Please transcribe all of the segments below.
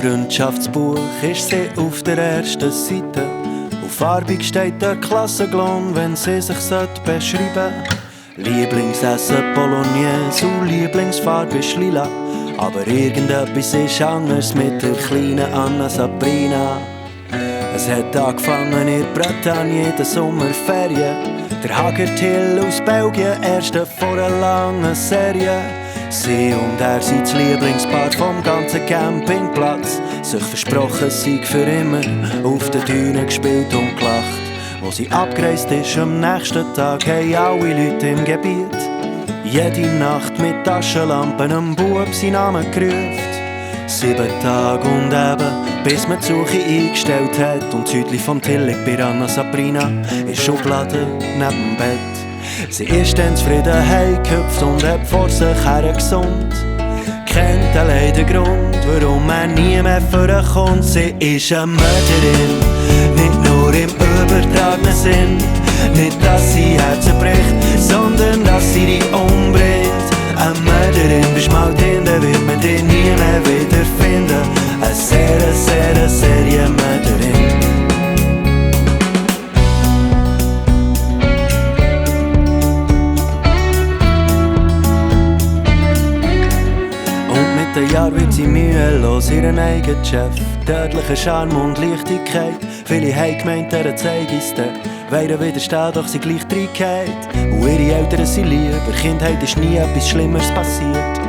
Freundschaftsbuch ist sie auf der ersten Seite. Auf farbig steht der Klassenglon, wenn sie sich beschreiben sollte. Lieblingsessen Bolognese und Lieblingsfarbe ist lila. Aber irgendetwas ist anders mit der kleinen Anna Sabrina. Es hat angefangen in Bretagne, in den Sommerferien. Der Hagert Hill aus Belgien, erste vor einer langen Serie. Sie und er sind das Lieblingspaar vom ganzen Campingplatz. Sich versprochen, sei für immer auf den Dünen gespielt und gelacht. Wo sie abgereist ist, am nächsten Tag haben alle Leute im Gebiet jede Nacht mit Taschenlampen am Bub seinen Namen gerufen. 7 Tage und eben, bis man die Suche eingestellt hat. Und Südli vom Tillich bei Anna Sabrina in Schubladen neben dem Bett. Sie ist dann zufrieden heimgehüpft und hat vor sich her gesund. Kennt allein den Grund, warum man nie mehr vorkommt. Sie ist eine Mörderin, nicht nur im übertragenen Sinn. Nicht, dass sie Herzen bricht, sondern dass sie dich umbringt. Eine Mörderin, bist mal drin, dann wird man dich nie mehr wiederfinden. Eine sehr Serienmörderin. Und mit den Jahren wird sie mühelos ihren eigenen Chef. Tödlicher Charme und Leichtigkeit. Viele haben gemeint, er zeige es dir. Wehren widerstehen, doch sie gleich reingeht. Und ihre Eltern sind lieb, in der Kindheit ist nie etwas Schlimmeres passiert.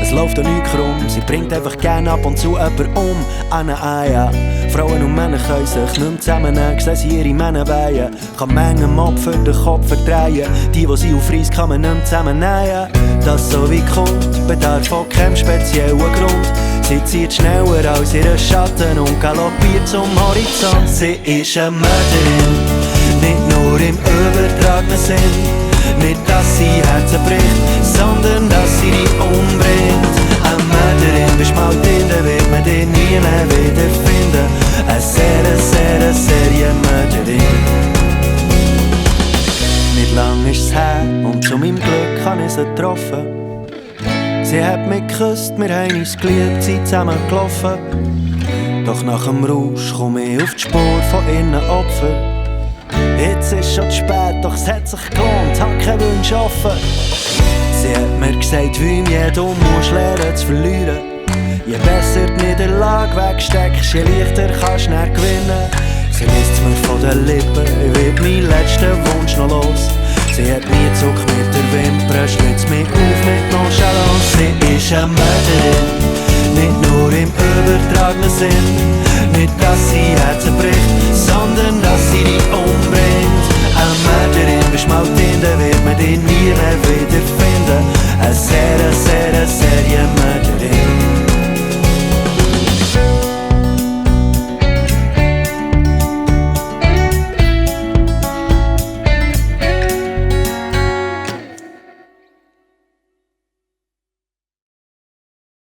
Es läuft auch nichts krumm, sie bringt einfach gerne ab und zu jemanden um. Ja. Frauen und Männer können sich nicht mehr zusammennehmen, sehen sie ihre Männer weihen. Kann Mengen Mob für den Kopf verdrehen, die sie aufreisst, kann man nicht mehr zusammennähen. Dass so wie kommt, bedarf von keinem speziellen Grund. Sie zieht schneller als ihren Schatten und galoppiert zum Horizont. Sie ist eine Mörderin, nicht nur im übertragenen Sinn. Nicht, dass sie Herzen bricht, sondern dass sie dich umbringt. Eine Mörderin, bist mal drin, dann wird man dich nie mehr wiederfinden. Eine sehr Serienmörderin. Nicht lang ist es her und zu meinem Glück habe ich sie getroffen. Sie hat mich geküsst, wir haben uns geliebt, sind zusammen gelaufen. Doch nach dem Rausch komme ich auf die Spur von ihren Opfern. Jetzt ist schon zu spät, doch es hat sich gelohnt, hab keinen Wunsch offen. Sie hat mir gesagt, wie mir du musst lernen zu verlieren. Je besser die Niederlage wegsteckst, je leichter kannst du nicht gewinnen. Sie liest mir von den Lippen, ich werd mein letzter Wunsch noch los. Sie hat nie Zuck mit der Wimper, schlitzt mich auf mit Nonchalance. Sie ist eine Mörderin, nicht nur im übertragenen Sinn. Nicht, dass sie Herzen bricht, sondern dass sie dich umbringt. Eine Mörderin, bist mal drin, dann wird man dich nie mehr wiederfinden. Eine sehr Serienmörderin.